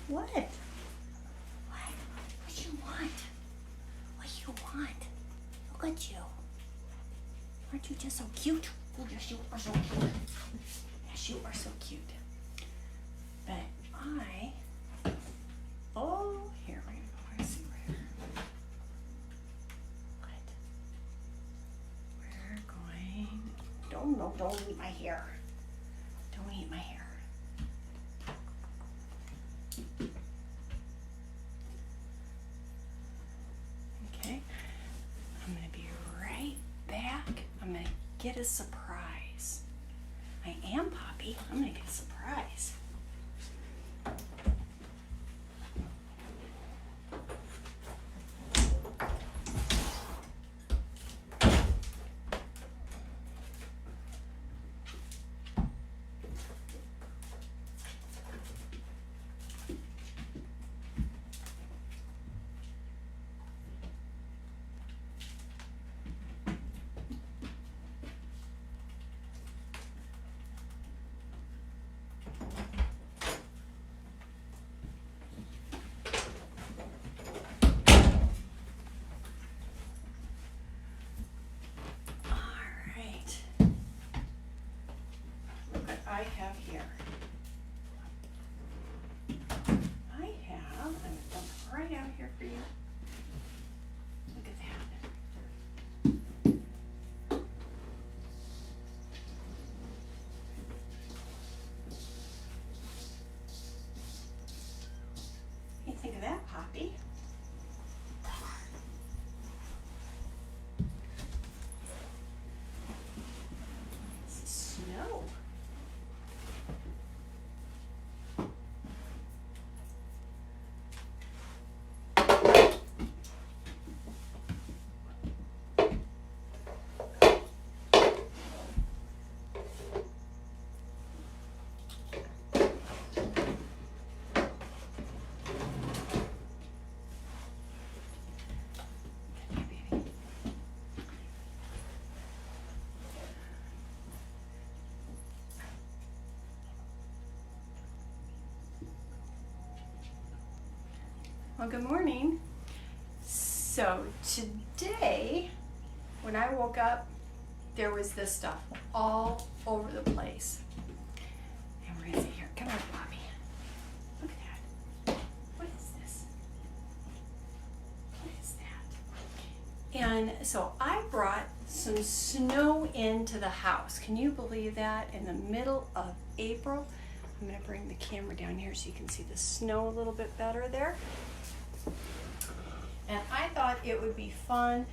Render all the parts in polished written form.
What? What? What you want? What you want? Look at you. Aren't you just so cute? Oh, yes, you are so cute. Yes, you are so cute. But here we go. I see where. What? We're going. Don't eat my hair. Don't eat my hair. Okay. I'm gonna be right back. I'm gonna get a surprise. I am Poppy. I'm gonna get a surprise. I have here. I'm gonna dump it right out here for you. Look at that. What do you think of that, Poppy? This is snow. Well, good morning. So today, when I woke up, there was this stuff all over the place. And we're gonna see here. Come on, Poppy. Look at that. What is this? What is that? And so I brought some snow into the house. Can you believe that? In the middle of April. I'm gonna bring the camera down here so you can see the snow a little bit better there. And I thought it would be fun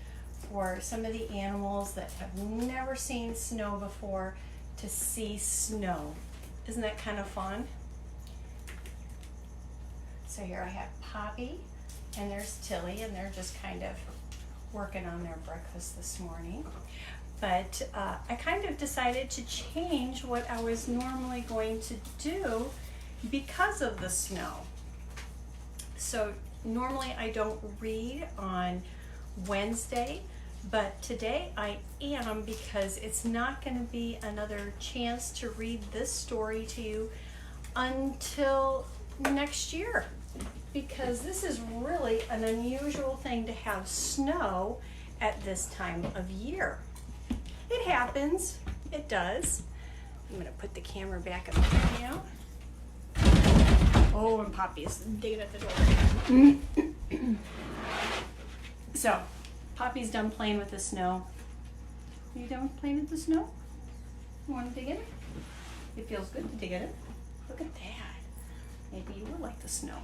for some of the animals that have never seen snow before to see snow. Isn't that kind of fun? So here I have Poppy and there's Tilly, and they're just kind of working on their breakfast this morning. But I kind of decided to change what I was normally going to do because of the snow. So normally I don't read on Wednesday, but today I am, because it's not going to be another chance to read this story to you until next year, because this is really an unusual thing to have snow at this time of year. It happens, it does. I'm going to put the camera back up there now. Oh, and Poppy's digging at the door. So, Poppy's done playing with the snow. Are you done playing with the snow? You want to dig in it? It feels good to dig in it. Look at that. Maybe you will like the snow.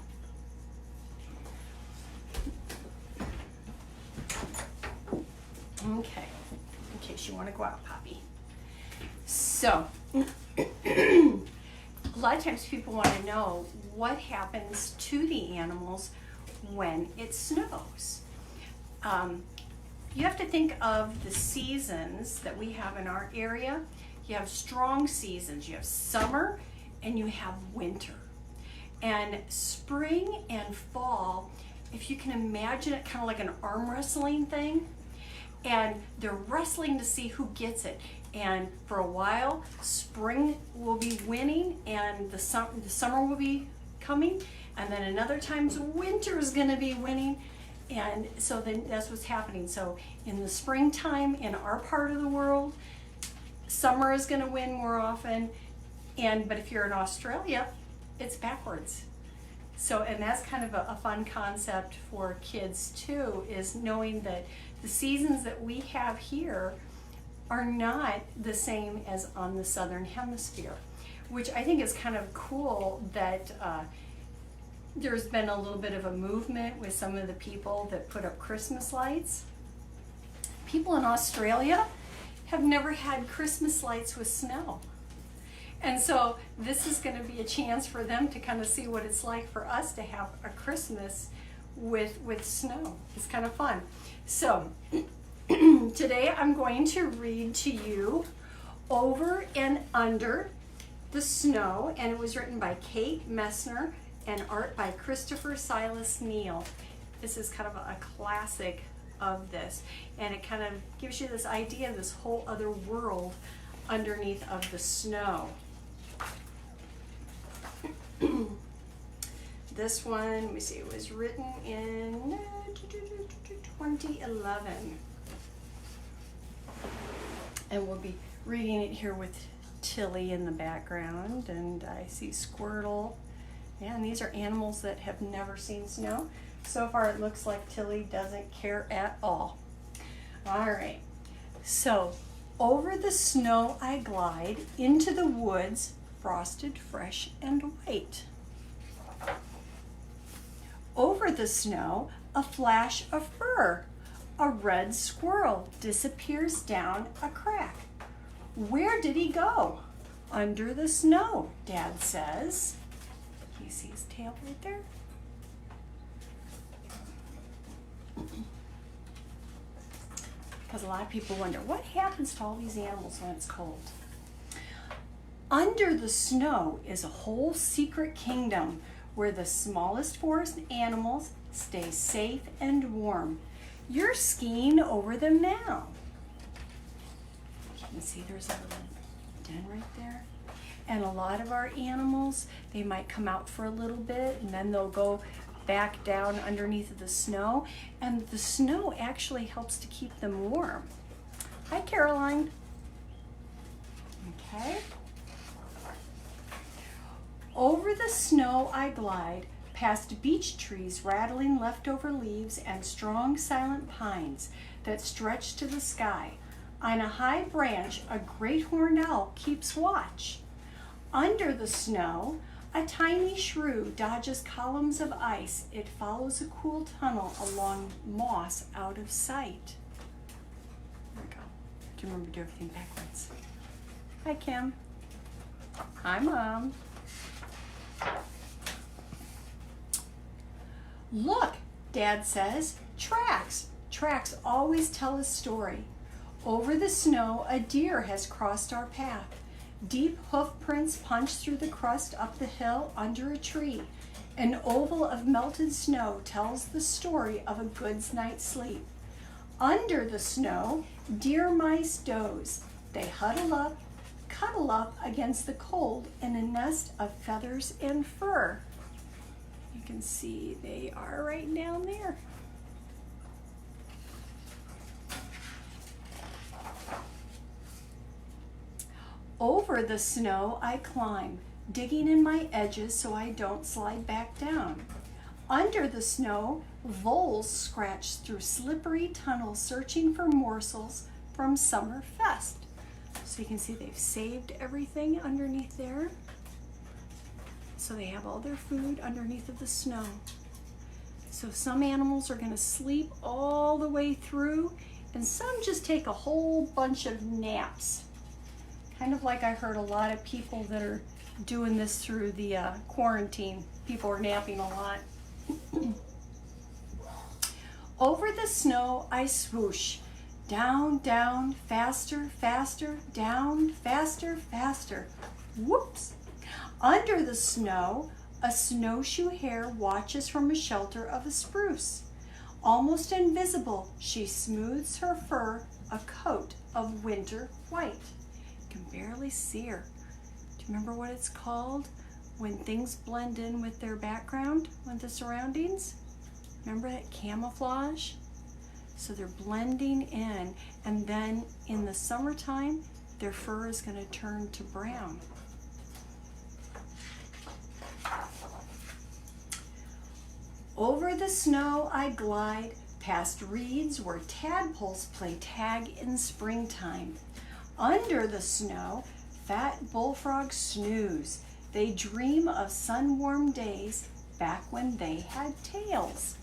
Okay, in case you want to go out, Poppy. So, a lot of times people want to know what happens to the animals when it snows. You have to think of the seasons that we have in our area. You have strong seasons. You have summer and you have winter. And spring and fall, if you can imagine it kind of like an arm wrestling thing, and they're wrestling to see who gets it. And for a while, spring will be winning and the summer will be coming, and then another times winter is going to be winning. And so then that's what's happening. So in the springtime in our part of the world, summer is going to win more often. But if you're in Australia, it's backwards. So, and that's kind of a fun concept for kids too, is knowing that the seasons that we have here are not the same as on the southern hemisphere, which I think is kind of cool that there's been a little bit of a movement with some of the people that put up Christmas lights. People in Australia have never had Christmas lights with snow. And so this is going to be a chance for them to kind of see what it's like for us to have a Christmas with snow. It's kind of fun. So today I'm going to read to you Over and Under the Snow, and it was written by Kate Messner and art by Christopher Silas Neal. This is kind of a classic of this, and it kind of gives you this idea of this whole other world underneath of the snow. This one, let me see, it was written in 2011. And we'll be reading it here with Tilly in the background, and I see Squirtle. Yeah, and these are animals that have never seen snow. So far it looks like Tilly doesn't care at all. All right, so over the snow I glide, into the woods, frosted, fresh, and white. Over the snow, a flash of fur. A red squirrel disappears down a crack. Where did he go? Under the snow, Dad says. You see his tail right there? Because a lot of people wonder, what happens to all these animals when it's cold? Under the snow is a whole secret kingdom where the smallest forest animals stay safe and warm. You're skiing over them now. You can see there's a little den right there. And a lot of our animals, they might come out for a little bit and then they'll go back down underneath the snow. And the snow actually helps to keep them warm. Hi, Caroline. Okay. Over the snow I glide, past beech trees rattling leftover leaves and strong silent pines that stretch to the sky. On a high branch, a great horned owl keeps watch. Under the snow, a tiny shrew dodges columns of ice. It follows a cool tunnel along moss out of sight. There we go. Do you remember to do everything backwards? Hi, Kim. Hi, Mom. Look, Dad says, tracks. Tracks always tell a story. Over the snow, a deer has crossed our path. Deep hoof prints punch through the crust up the hill under a tree. An oval of melted snow tells the story of a good night's sleep. Under the snow, deer mice doze. They huddle up, cuddle up against the cold in a nest of feathers and fur. You can see they are right down there. Over the snow I climb, digging in my edges so I don't slide back down. Under the snow, voles scratch through slippery tunnels searching for morsels from summer fest. So you can see they've saved everything underneath there. So they have all their food underneath of the snow. So some animals are going to sleep all the way through, and some just take a whole bunch of naps. Kind of like I heard a lot of people that are doing this through the quarantine. People are napping a lot. Over the snow I swoosh. Down, down, faster, faster, down, faster, faster. Whoops! Under the snow, a snowshoe hare watches from a shelter of a spruce. Almost invisible, she smooths her fur, a coat of winter white. You can barely see her. Do you remember what it's called when things blend in with their background, with the surroundings. Remember that camouflage? So they're blending in, and then in the summertime, their fur is going to turn to brown. Over the snow I glide, past reeds where tadpoles play tag in springtime. Under the snow, fat bullfrogs snooze. They dream of sun-warmed days back when they had tails.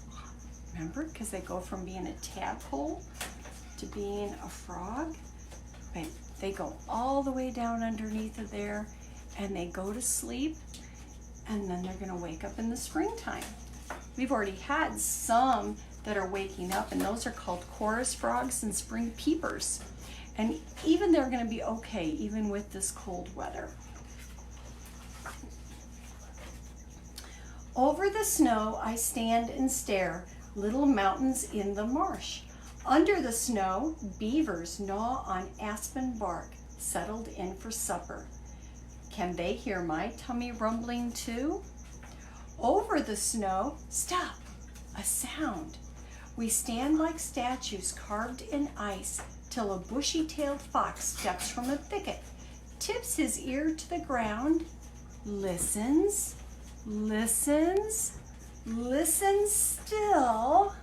Remember, because they go from being a tadpole to being a frog. But they go all the way down underneath of there, and they go to sleep, and then they're going to wake up in the springtime. We've already had some that are waking up, and those are called chorus frogs and spring peepers. And even they're going to be okay, even with this cold weather. Over the snow I stand and stare, little mountains in the marsh. Under the snow, beavers gnaw on aspen bark, settled in for supper. Can they hear my tummy rumbling too? Over the snow, stop, a sound. We stand like statues carved in ice, till a bushy-tailed fox steps from a thicket, tips his ear to the ground, listens, listens, listens still.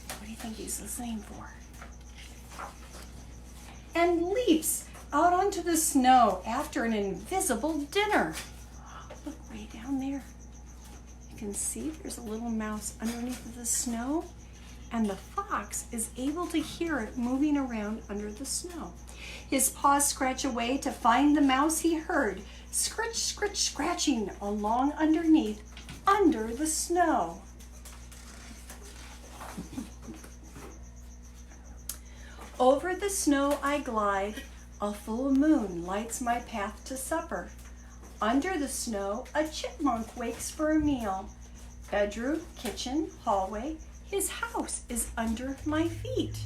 What do you think he's listening for? And leaps out onto the snow after an invisible dinner. Look way down there. You can see there's a little mouse underneath of the snow, and the fox is able to hear it moving around under the snow. His paws scratch away to find the mouse he heard, scritch, scritch, scratching along underneath, under the snow. Over the snow I glide, a full moon lights my path to supper. Under the snow, a chipmunk wakes for a meal. Bedroom, kitchen, hallway, his house is under my feet.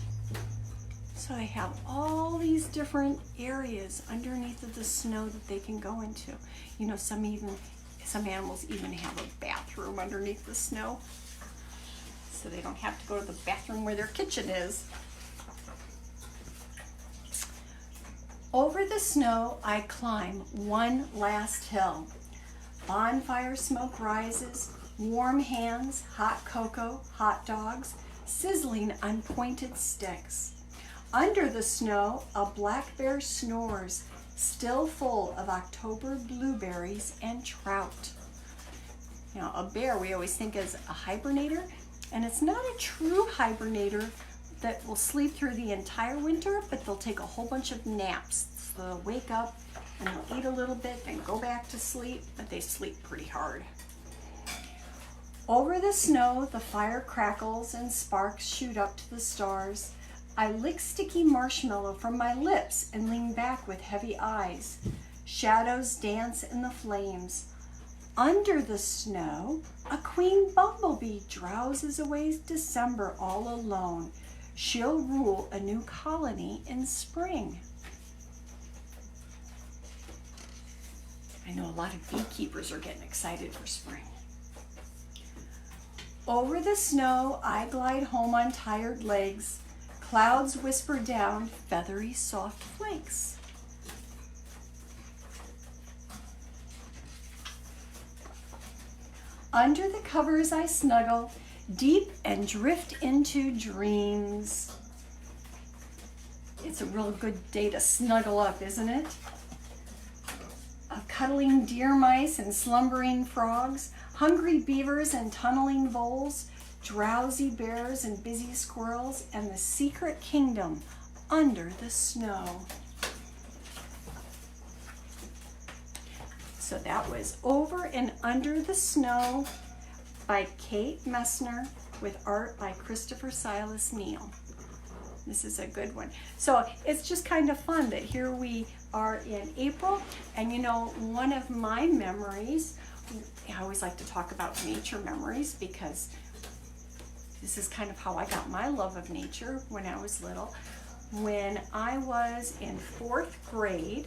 So they have all these different areas underneath of the snow that they can go into. You know, some animals even have a bathroom underneath the snow, so they don't have to go to the bathroom where their kitchen is. Over the snow I climb one last hill. Bonfire smoke rises, warm hands, hot cocoa, hot dogs, sizzling on pointed sticks. Under the snow, a black bear snores, still full of October blueberries and trout. You know, a bear we always think is a hibernator, and it's not a true hibernator that will sleep through the entire winter, but they'll take a whole bunch of naps. So they'll wake up and they'll eat a little bit, then go back to sleep, but they sleep pretty hard. Over the snow, the fire crackles and sparks shoot up to the stars. I lick sticky marshmallow from my lips and lean back with heavy eyes. Shadows dance in the flames. Under the snow, a queen bumblebee drowses away December all alone. She'll rule a new colony in spring. I know a lot of beekeepers are getting excited for spring. Over the snow, I glide home on tired legs. Clouds whisper down feathery soft flakes. Under the covers I snuggle, deep and drift into dreams. It's a real good day to snuggle up, isn't it? Of cuddling deer mice and slumbering frogs, hungry beavers and tunneling voles, drowsy bears and busy squirrels, and the secret kingdom under the snow. So that was Over and Under the Snow by Kate Messner with art by Christopher Silas Neal. This is a good one. So it's just kind of fun that here we are in April, and you know, one of my memories, I always like to talk about nature memories because this is kind of how I got my love of nature when I was little. When I was in 4th grade,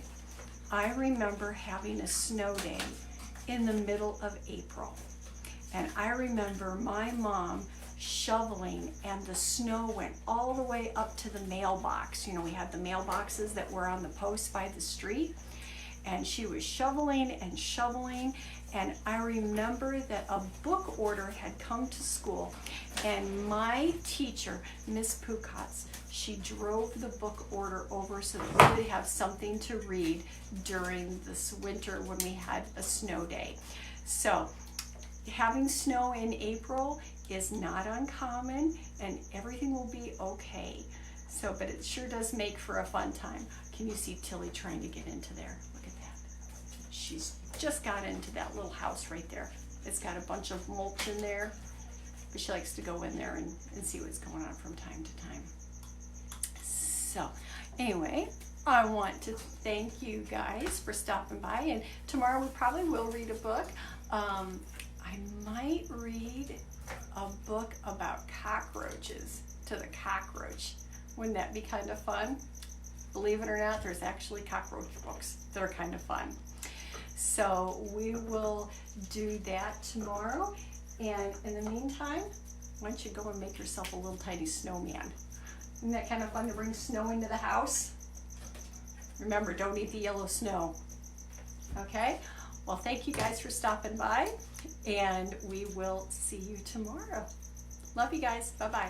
I remember having a snow day, in the middle of April. And I remember my mom shoveling, and the snow went all the way up to the mailbox. You know, we had the mailboxes that were on the post by the street, and she was shoveling and shoveling. And I remember that a book order had come to school, and my teacher, Miss Pukatz, she drove the book order over so that we would have something to read during this winter when we had a snow day. So having snow in April is not uncommon, and everything will be okay. So, but it sure does make for a fun time. Can you see Tilly trying to get into there? Look at that. She's just got into that little house right there. It's got a bunch of mulch in there, but she likes to go in there and see what's going on from time to time. So anyway, I want to thank you guys for stopping by, and tomorrow we probably will read a book. I might read a book about cockroaches to the cockroach. Wouldn't that be kind of fun? Believe it or not, there's actually cockroach books that are kind of fun. So we will do that tomorrow. And in the meantime, why don't you go and make yourself a little tiny snowman? Isn't that kind of fun to bring snow into the house? Remember, don't eat the yellow snow. Okay? Well, thank you guys for stopping by, and we will see you tomorrow. Love you guys. Bye-bye.